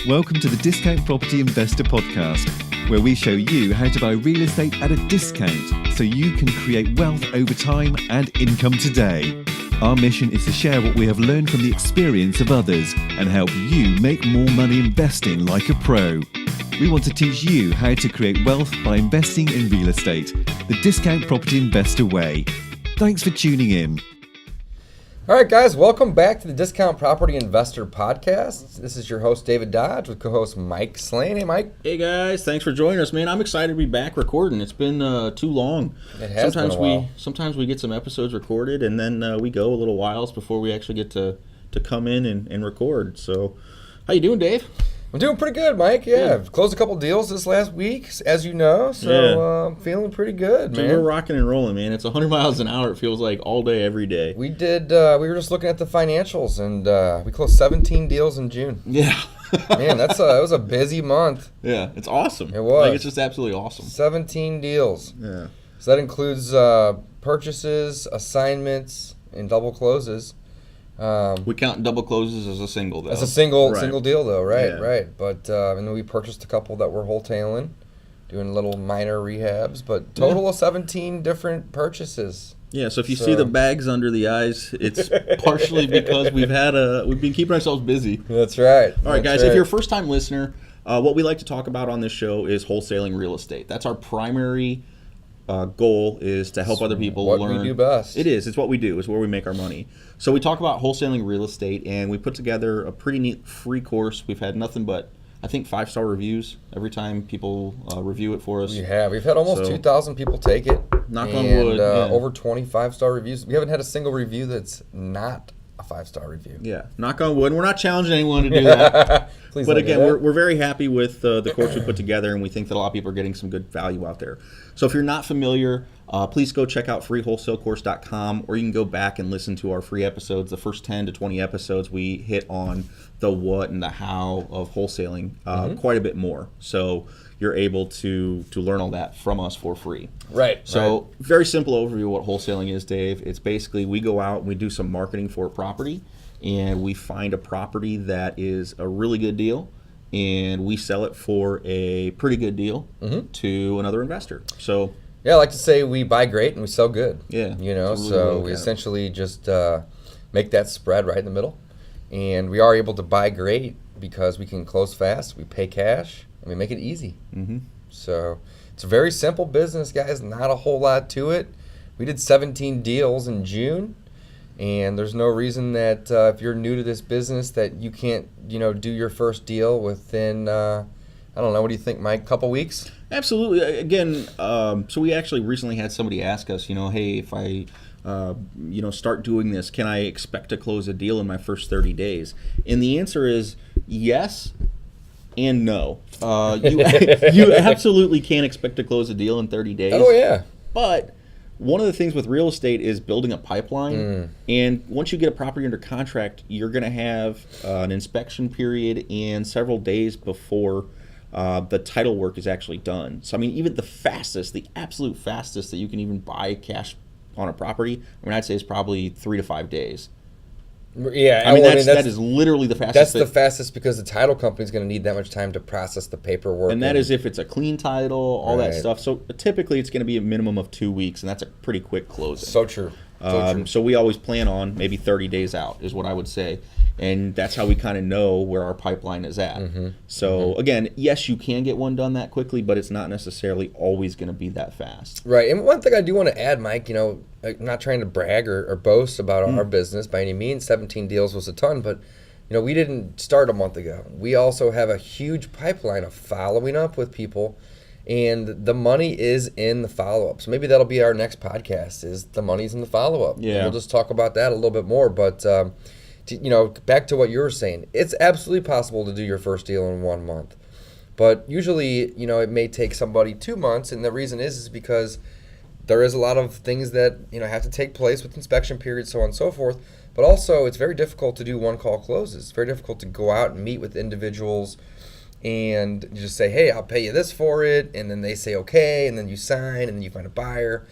Welcome to the Discount Property Investor Podcast, where we show you how to buy real estate at a discount so you can create wealth over time and income today. Our mission is to share what we have learned from the experience of others and help you make more money investing like a pro. We want to teach you how to create wealth by investing in real estate, the Discount Property Investor way. Thanks for tuning in. All right, guys, welcome back to the Discount Property Investor Podcast. This is your host, David Dodge, with co-host Mike Slane. Hey, Mike. Hey, guys. Thanks for joining us, man. I'm excited to be back recording. It's been too long. It has been a while. Sometimes we get some episodes recorded, and then we go a little whiles before we actually get to come in and record. So, how you doing, Dave? I'm doing pretty good, Mike. Yeah, I've closed a couple deals this last week, as you know, so I'm feeling pretty good, man. We're rocking and rolling, man. It's 100 miles an hour. It feels like all day, every day. We were just looking at the financials, and we closed 17 deals in June. Yeah. Man, it was a busy month. Yeah, it's awesome. It was. It's just absolutely awesome. 17 deals. Yeah. So that includes purchases, assignments, and double closes. We count double closes as a single, though. That's a single deal, though, right? Yeah. Right. But and then we purchased a couple that were wholesaling, doing little minor rehabs. But total of 17 different purchases. Yeah. So if you see the bags under the eyes, it's partially because we've been keeping ourselves busy. That's right. All right, guys. If you're a first-time listener, what we like to talk about on this show is wholesaling real estate. That's our primary goal, is to help other people learn. What we do best. It is. It's what we do. It's where we make our money. So we talk about wholesaling real estate, and we put together a pretty neat free course. We've had nothing but, I think, 5-star reviews every time people review it for us. We have. We've had almost 2,000 people take it. Knock on wood. Over 20 5-star reviews. We haven't had a single review that's not a 5-star review. Yeah, knock on wood. We're not challenging anyone to do that. But again, we're very happy with the course we put together, and we think that a lot of people are getting some good value out there. So if you're not familiar, please go check out freewholesalecourse.com, or you can go back and listen to our free episodes. The first 10 to 20 episodes, we hit on the what and the how of wholesaling quite a bit more. So you're able to learn all that from us for free. Right. So very simple overview of what wholesaling is, Dave. It's basically we go out and we do some marketing for a property, and we find a property that is a really good deal, and we sell it for a pretty good deal to another investor. So yeah, I like to say we buy great and we sell good. Yeah. You know, so we essentially just make that spread right in the middle. And we are able to buy great because we can close fast, we pay cash, and we make it easy. Mm-hmm. So it's a very simple business, guys. Not a whole lot to it. We did 17 deals in June. And there's no reason that if you're new to this business that you can't, do your first deal within, I don't know, what do you think, Mike, couple weeks? Absolutely. Again, so we actually recently had somebody ask us, hey, if I, start doing this, can I expect to close a deal in my first 30 days? And the answer is yes and no. You absolutely can expect to close a deal in 30 days. Oh, yeah. But one of the things with real estate is building a pipeline. And once you get a property under contract, you're going to have an inspection period and several days before the title work is actually done. So, I mean, even the absolute fastest that you can even buy cash on a property, I'd say is probably 3 to 5 days. Yeah, that is literally the fastest. That's the fastest because the title company is going to need that much time to process the paperwork. And that is if it's a clean title, all that stuff. So typically it's going to be a minimum of 2 weeks, and that's a pretty quick closing. So true. So we always plan on maybe 30 days out is what I would say. And that's how we kind of know where our pipeline is at. So again, yes, you can get one done that quickly, but it's not necessarily always going to be that fast. Right. And one thing I do want to add, Mike, I'm not trying to brag or boast about our business by any means. 17 deals was a ton, but we didn't start a month ago. We also have a huge pipeline of following up with people, and the money is in the follow-up. So maybe that'll be our next podcast, is the money's in the follow-up. Yeah. And we'll just talk about that a little bit more, but back to what you were saying, it's absolutely possible to do your first deal in 1 month. But usually, it may take somebody 2 months, and the reason is because there is a lot of things that, have to take place with inspection periods, so on and so forth. But also, it's very difficult to do one-call closes. It's very difficult to go out and meet with individuals and you just say, hey, I'll pay you this for it, and then they say okay, and then you sign, and then you find a buyer.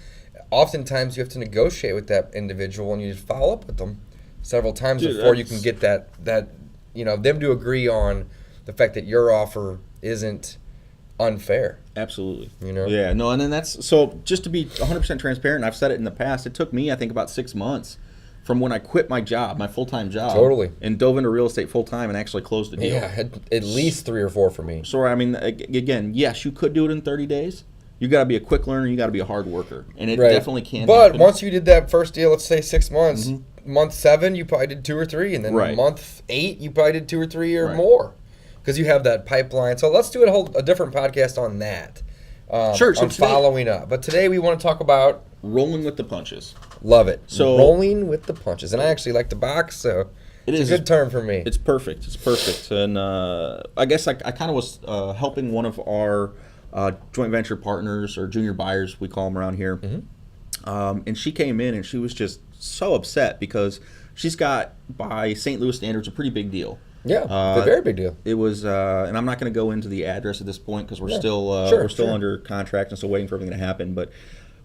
Oftentimes, you have to negotiate with that individual, and you just follow up with them several times before you can get that them to agree on the fact that your offer isn't unfair. Absolutely. You know? Yeah, no, and then that's, so just to be 100% transparent, I've said it in the past, it took me, I think, about 6 months from when I quit my job, my full-time job. Totally. And dove into real estate full-time and actually closed the deal. Yeah, at least 3 or 4 for me. So, I mean, again, yes, you could do it in 30 days. You got to be a quick learner. You got to be a hard worker. And it definitely can But happen. once you did that first deal, let's say 6 months, month 7, you probably did 2 or 3. And then month 8, you probably did 2 or 3 or more. Because you have that pipeline. So let's do a different podcast on that. Sure. So on following up. But today we want to talk about rolling with the punches. Love it. So rolling with the punches. And I actually like to box, so it's a good term for me. It's perfect. It's perfect. And I guess I kind of was helping one of our joint venture partners, or junior buyers, we call them around here. And she came in and she was just so upset because she's got, by St. Louis standards, a pretty big deal. Yeah, it's a very big deal. It was, and I'm not going to go into the address at this point because we're still under contract and still waiting for everything to happen. But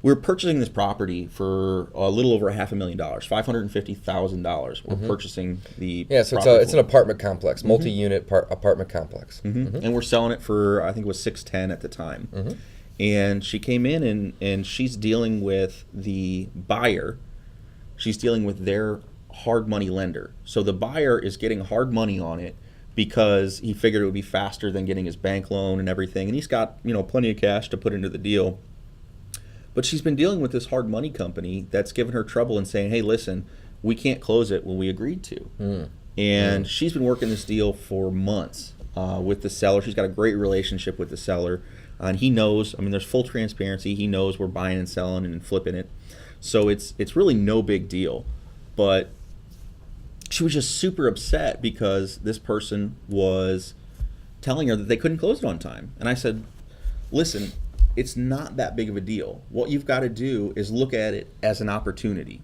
we're purchasing this property for a little over $500,000, $550,000. We're purchasing the so it's an apartment complex, multi-unit apartment complex, and we're selling it for, I think it was $610 at the time. And she came in and she's dealing with the buyer. She's dealing with their hard money lender. So the buyer is getting hard money on it because he figured it would be faster than getting his bank loan and everything. And he's got, plenty of cash to put into the deal. But she's been dealing with this hard money company that's given her trouble and saying, hey, listen, we can't close it when we agreed to. And she's been working this deal for months with the seller. She's got a great relationship with the seller. And he knows, there's full transparency. He knows we're buying and selling and flipping it. So it's really no big deal. But she was just super upset because this person was telling her that they couldn't close it on time. And I said, listen, it's not that big of a deal. What you've got to do is look at it as an opportunity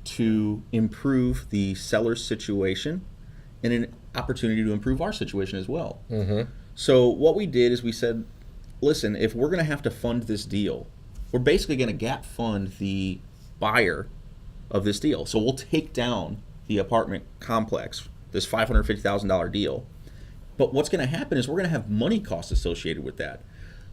to improve the seller's situation and an opportunity to improve our situation as well. So what we did is we said, listen, if we're going to have to fund this deal, we're basically going to gap fund the buyer of this deal. So we'll take down the apartment complex, this $550,000 deal. But what's going to happen is we're going to have money costs associated with that.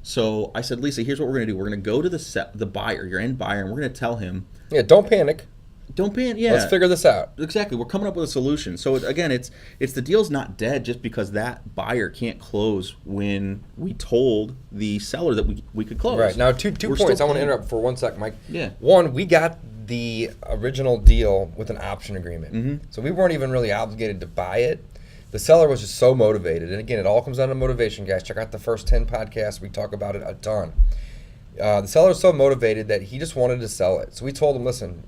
So I said, Lisa, here's what we're going to do. We're going to go to the buyer, your end buyer, and we're going to tell him. Yeah, don't panic. Don't panic. Yeah, let's figure this out. Exactly. We're coming up with a solution. So again, it's the deal's not dead just because that buyer can't close when we told the seller that we could close. Right. Now, two points. I want to interrupt for 1 sec, Mike. Yeah. One, we got the original deal with an option agreement. So we weren't even really obligated to buy it. The seller was just so motivated. And again, it all comes down to motivation, guys. Check out the first 10 podcasts. We talk about it a ton. The seller was so motivated that he just wanted to sell it. So we told him, listen,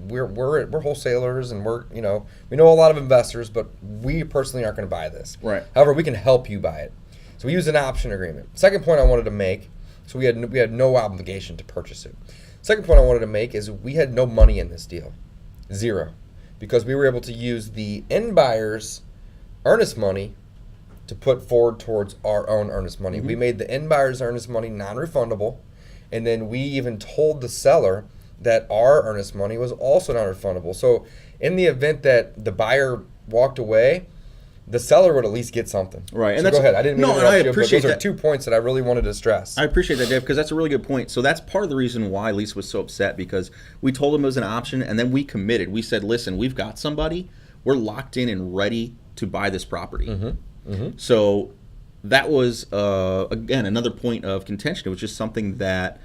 we're wholesalers and we know a lot of investors, but we personally aren't going to buy this. Right. However, we can help you buy it. So we used an option agreement. Second point I wanted to make, so we had no obligation to purchase it. Second point I wanted to make is we had no money in this deal, 0, because we were able to use the end buyer's earnest money to put forward towards our own earnest money. We made the end buyer's earnest money non-refundable, and then we even told the seller that our earnest money was also non-refundable. So in the event that the buyer walked away, the seller would at least get something. Right. So go ahead. I didn't mean to interrupt you, but those are 2 points that I really wanted to stress. I appreciate that, Dave, because that's a really good point. So that's part of the reason why Lisa was so upset, because we told him it was an option, and then we committed. We said, listen, we've got somebody. We're locked in and ready to buy this property. So that was, again, another point of contention. It was just something that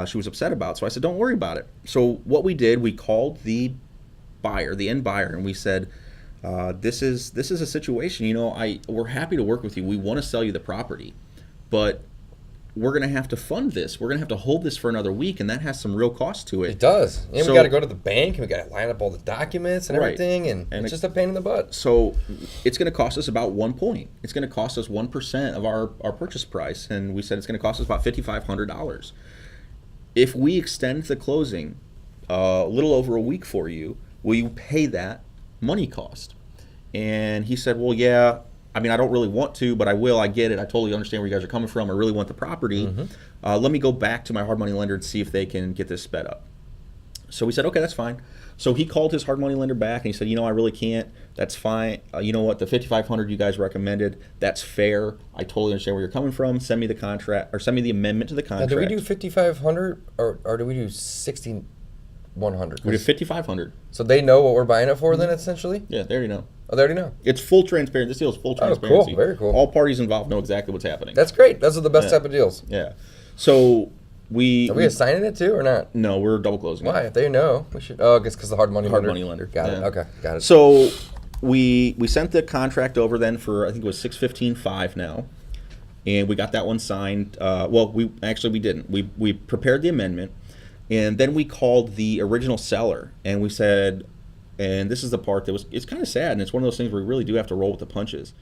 she was upset about. So I said, don't worry about it. So what we did, we called the buyer, the end buyer, and we said, this is a situation, we're happy to work with you. We want to sell you the property, but we're going to have to fund this. We're going to have to hold this for another week, and that has some real cost to it. It does. And we got to go to the bank, and we got to line up all the documents and everything, and it's just a pain in the butt. So it's going to cost us about 1 point. It's going to cost us 1% of our purchase price, and we said it's going to cost us about $5,500. If we extend the closing a little over a week for you, will you pay that money cost? And he said, well, yeah, I don't really want to, but I will. I get it. I totally understand where you guys are coming from. I really want the property. Let me go back to my hard money lender and see if they can get this sped up. So we said, okay, that's fine. So he called his hard money lender back and he said, I really can't. That's fine. You know what? The $5,500 you guys recommended, that's fair. I totally understand where you're coming from. Send me the contract, or send me the amendment to the contract. Now, do we do $5,500 or do we do $6,100? We do $5,500. So they know what we're buying it for then, essentially? Yeah, they already know. Oh, they already know. It's full transparency. This deal is full transparency. Oh, cool. Very cool. All parties involved know exactly what's happening. That's great. Those are the best type of deals. Yeah. So Are we assigning it too or not? No, we're double closing. Why? If they know, we should. Oh, I guess because the hard money lender. Got it. Okay, got it. So we sent the contract over then for, I think it was $615,500 now, and we got that one signed. We didn't. We prepared the amendment, and then we called the original seller and we said, and this is the part that it's kind of sad, and it's one of those things where we really do have to roll with the punches.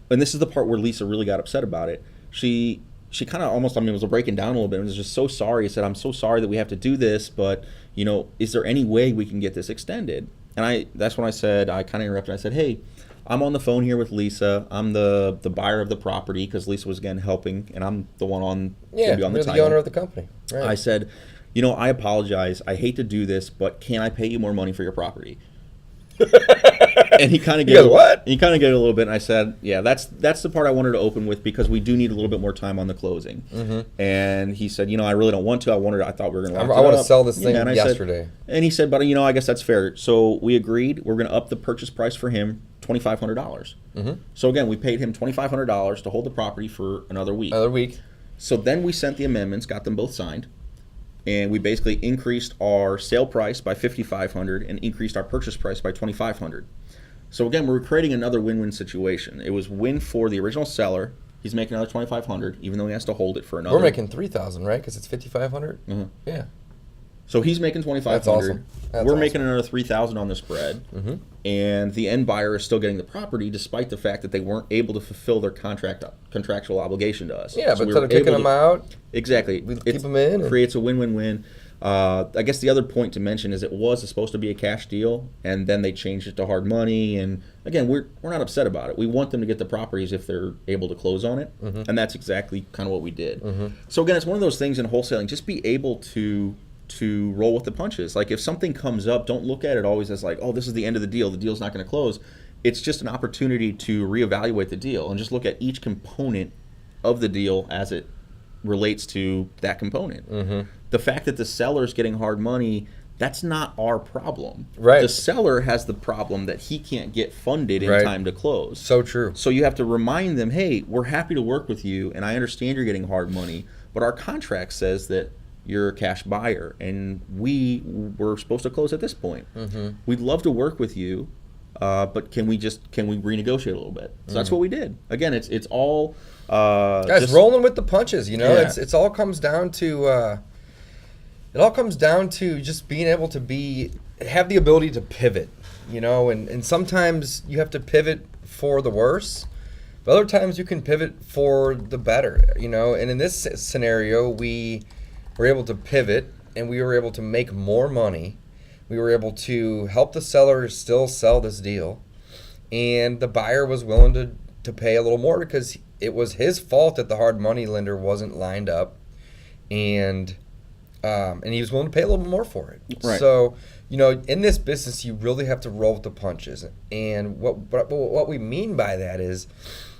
And this is the part where Lisa really got upset about it. She kind of almost, was breaking down a little bit. It was just so sorry. I said, I'm so sorry that we have to do this, but, is there any way we can get this extended? And that's when I said, I kind of interrupted. I said, hey, I'm on the phone here with Lisa. I'm the buyer of the property, because Lisa was, again, helping, and I'm the one on the title. You're the owner of the company. Right. I said, I apologize. I hate to do this, but can I pay you more money for your property? And he kind of gave what? He kind of gave it a little bit, and I said, "Yeah, that's the part I wanted to open with, because we do need a little bit more time on the closing." Mm-hmm. And he said, "I really don't want to. I thought we were going to. I want to sell this thing yesterday." And he said, "But I guess that's fair." So we agreed. We're going to up the purchase price for him $2,500. Mm-hmm. So again, we paid him $2,500 to hold the property for another week. So then we sent the amendments, got them both signed. And we basically increased our sale price by $5,500 and increased our purchase price by $2,500. So again, we're creating another win-win situation. It was win for the original seller. He's making another $2,500, even though he has to hold it for another. We're making $3,000, right? Because it's $5,500. Mm-hmm. Yeah. So he's making $2,500. That's awesome. We're making another $3,000 on the spread, mm-hmm. and the end buyer is still getting the property, despite the fact that they weren't able to fulfill their contractual obligation to us. Yeah, so but instead of kicking them out, exactly, we keep them in. Creates a win-win-win. I guess the other point to mention is it was supposed to be a cash deal, and then they changed it to hard money. And again, we're not upset about it. We want them to get the properties if they're able to close on it, mm-hmm. and that's exactly kind of what we did. Mm-hmm. So again, it's one of those things in wholesaling. Just be able to roll with the punches. Like, if something comes up, don't look at it always as like, oh, this is the end of the deal's not going to close. It's just an opportunity to reevaluate the deal and just look at each component of the deal as it relates to that component. Mm-hmm. The fact that the seller's getting hard money, that's not our problem. Right. The seller has the problem that he can't get funded in time to close. So true. So you have to remind them, hey, we're happy to work with you, and I understand you're getting hard money, but our contract says that you're a cash buyer, and we were supposed to close at this point. Mm-hmm. We'd love to work with you, but can we renegotiate a little bit? So that's what we did. Again, it's all guys, rolling with the punches. Yeah. It's all comes down to just being able to have the ability to pivot. And sometimes you have to pivot for the worse. But other times you can pivot for the better. And in this scenario, we were able to pivot, and we were able to make more money. We were able to help the seller still sell this deal, and the buyer was willing to pay a little more because it was his fault that the hard money lender wasn't lined up, and he was willing to pay a little more for it. Right. So, in this business, you really have to roll with the punches. And what we mean by that is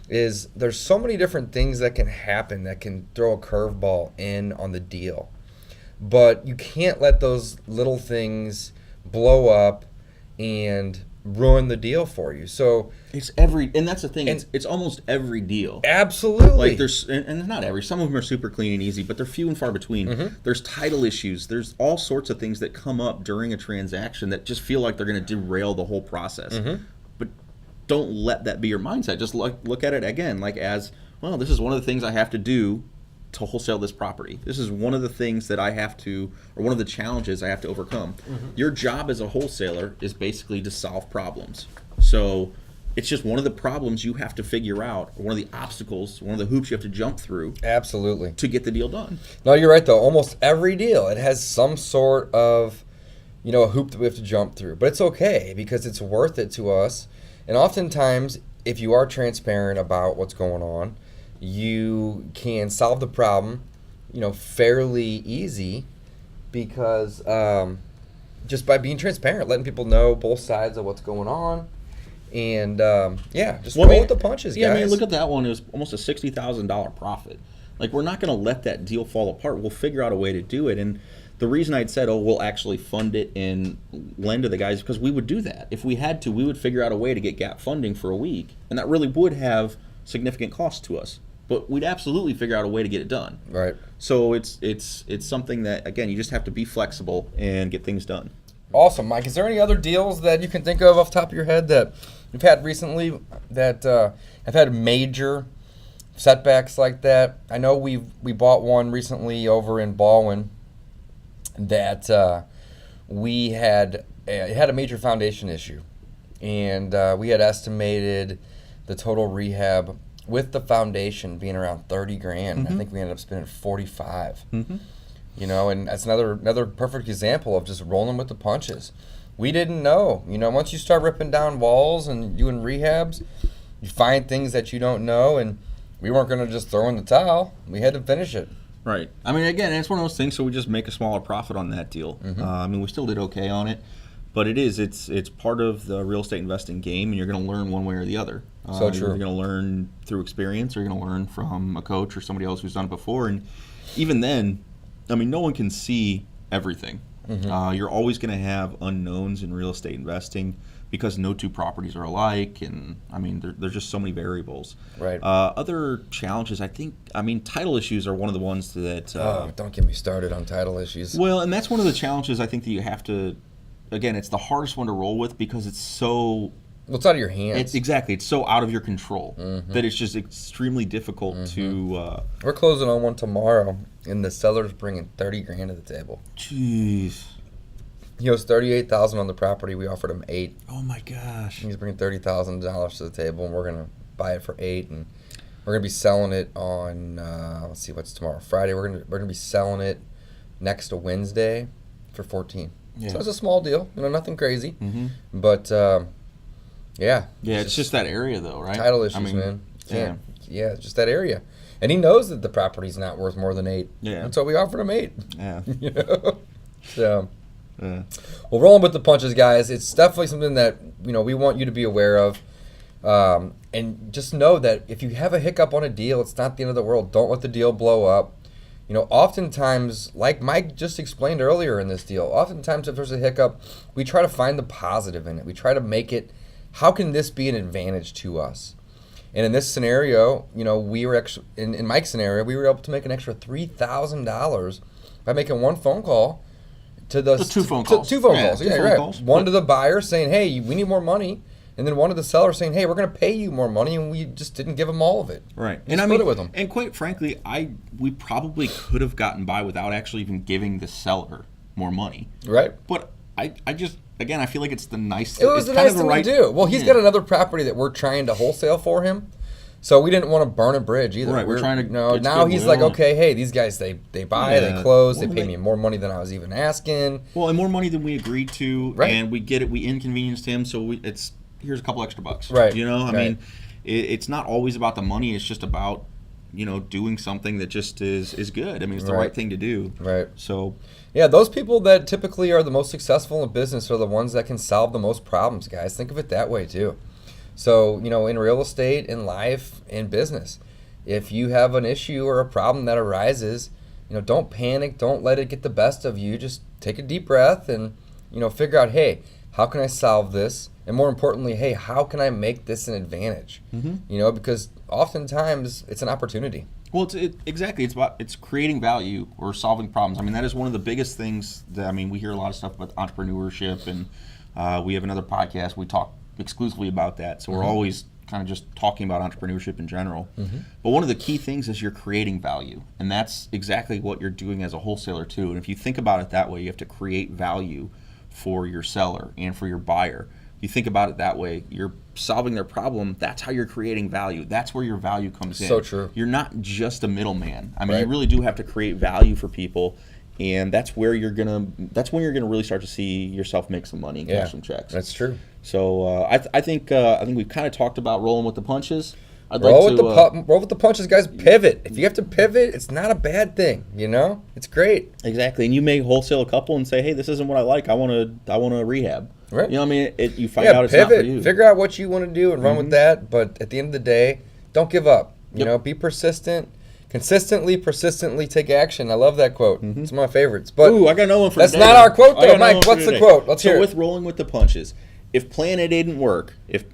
there's so many different things that can happen that can throw a curveball in on the deal. But you can't let those little things blow up and ruin the deal for you. So and that's the thing, it's almost every deal. Absolutely. Like and not every, some of them are super clean and easy, but they're few and far between. Mm-hmm. There's title issues, there's all sorts of things that come up during a transaction that just feel like they're going to derail the whole process. Mm-hmm. But don't let that be your mindset. Just look at it again like as, well, this is one of the things I have to do to wholesale this property. This is one of the things that I have to, or one of the challenges I have to overcome. Mm-hmm. Your job as a wholesaler is basically to solve problems. So it's just one of the problems you have to figure out, or one of the obstacles, one of the hoops you have to jump through. Absolutely. To get the deal done. No, you're right though. Almost every deal, it has some sort of, a hoop that we have to jump through. But it's okay because it's worth it to us. And oftentimes, if you are transparent about what's going on, you can solve the problem, fairly easy because just by being transparent, letting people know both sides of what's going on. And, just roll with the punches, guys. Yeah, I mean, look at that one. It was almost a $60,000 profit. Like, we're not going to let that deal fall apart. We'll figure out a way to do it. And the reason I'd said, we'll actually fund it and lend to the guys, because we would do that. If we had to, we would figure out a way to get gap funding for a week. And that really would have significant cost to us. But we'd absolutely figure out a way to get it done. Right. So it's something that, again, you just have to be flexible and get things done. Awesome, Mike. Is there any other deals that you can think of off the top of your head that you've had recently that have had major setbacks like that? I know we bought one recently over in Baldwin that we had it had a major foundation issue, and we had estimated the total rehab with the foundation being around $30,000. Mm-hmm. I think we ended up spending $45,000. Mm-hmm. You know, and that's another perfect example of just rolling with the punches. We didn't know. You know, once you start ripping down walls and doing rehabs, you find things that you don't know, and we weren't going to just throw in the towel. We had to finish it. Right. I mean, again, it's one of those things, so we just make a smaller profit on that deal. Mm-hmm. I mean, we still did okay on it, but it's part of the real estate investing game, and you're going to learn one way or the other. So true. You're going to learn through experience, or you're going to learn from a coach or somebody else who's done it before, and even then, I mean, no one can see everything. Mm-hmm. You're always going to have unknowns in real estate investing because no two properties are alike, and I mean, there's just so many variables. Right. Other challenges, I mean, title issues are one of the ones that. Don't get me started on title issues. Well, and that's one of the challenges I think that you have to. Again, it's the hardest one to roll with because it's so. Well, it's out of your hands. It's so out of your control Mm-hmm. that it's just extremely difficult to. We're closing on one tomorrow, and the seller's bringing $30,000 to the table. Jeez. He owes $38,000 on the property. We offered him $8,000. Oh my gosh. He's bringing $30,000 to the table, and we're gonna buy it for $8,000, and we're gonna be selling it on. Let's see, what's tomorrow? Friday. We're gonna be selling it next Wednesday for $14,000. Yeah. So it's a small deal, you know, nothing crazy, Mm-hmm. but yeah. Yeah, it's just that area though, right? Title issues, I mean, man. Yeah, it's just that area, and he knows that the property's not worth more than $8,000. Yeah. And so we offered him $8,000. Yeah. You know, so. Yeah. Well, rolling with the punches, guys. It's definitely something that we want you to be aware of, and just know that if you have a hiccup on a deal, it's not the end of the world. Don't let the deal blow up. You know, oftentimes, like Mike just explained earlier in this deal, oftentimes if there's a hiccup, we try to find the positive in it. We try to make it, how can this be an advantage to us? And in this scenario, we were actually in Mike's scenario, we were able to make an extra $3,000 by making one phone call. To the two phone calls. Two phone calls. Two Yeah, phone right. calls. One to the buyer saying, "Hey, we need more money," and then one to the seller saying, "Hey, we're going to pay you more money," and we just didn't give them all of it. Right. And I split it with them. And quite frankly, we probably could have gotten by without actually even giving the seller more money. Right. But I just, again, I feel like it's the nice. It was the nice thing to do. Well, he's got another property that we're trying to wholesale for him. So we didn't want to burn a bridge either. Right, we're trying to. Now he's like, okay, hey, these guys they buy, they close, they pay me more money than I was even asking. Well, and more money than we agreed to, right. And we get it. We inconvenienced him, so here's a couple extra bucks. Right. I mean, it's not always about the money. It's just about doing something that just is good. I mean, it's the right thing to do. Right. So. Yeah, those people that typically are the most successful in business are the ones that can solve the most problems, guys. Think of it that way too. So, in real estate, in life, in business, if you have an issue or a problem that arises, don't panic. Don't let it get the best of you. Just take a deep breath and, figure out, hey, how can I solve this? And more importantly, hey, how can I make this an advantage? Mm-hmm. Because oftentimes it's an opportunity. Well, exactly. It's creating value or solving problems. I mean, that is one of the biggest things that, we hear a lot of stuff about entrepreneurship, and we have another podcast. We talk exclusively about that. So we're always kind of just talking about entrepreneurship in general. Mm-hmm. But one of the key things is you're creating value. And that's exactly what you're doing as a wholesaler too. And if you think about it that way, you have to create value for your seller and for your buyer. You think about it that way, you're solving their problem. That's how you're creating value. That's where your value comes in. So true. You're not just a middleman. You really do have to create value for people. And that's where you're gonna really start to see yourself make some money and cash some checks. That's true. So I think we've kind of talked about rolling with the punches. Roll with the punches, guys. Pivot. If you have to pivot, it's not a bad thing. It's great. Exactly, and you may wholesale a couple and say, "Hey, this isn't what I like. I want to rehab." Right. You know what I mean? You find out it's pivot. not for you. Figure out what you want to do and run with that. But at the end of the day, don't give up. Be persistent. Consistently, persistently take action. I love that quote. It's one of my favorites. But I got another one for that's today. not our quote, though, Mike. What's the quote? Let's hear it. With rolling with the punches, if Plan A didn't work, if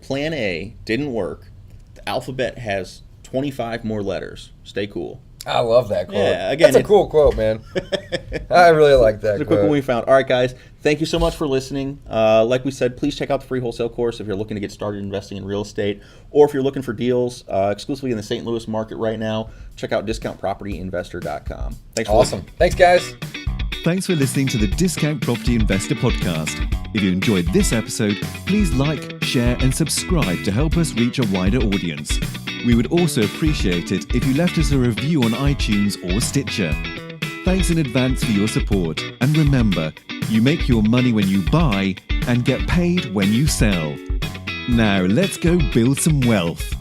Plan A didn't work, the alphabet has 25 more letters. Stay cool. I love that quote. Yeah, again, that's a cool quote, man. I really like that quote. It's a quick one we found. All right, guys. Thank you so much for listening. Like we said, please check out the free wholesale course if you're looking to get started investing in real estate, or if you're looking for deals exclusively in the St. Louis market right now. Check out discountpropertyinvestor.com. Thanks for listening. Thanks, guys. Thanks for listening to the Discount Property Investor Podcast. If you enjoyed this episode, please like, share, and subscribe to help us reach a wider audience. We would also appreciate it if you left us a review on iTunes or Stitcher. Thanks in advance for your support. And remember, you make your money when you buy and get paid when you sell. Now let's go build some wealth.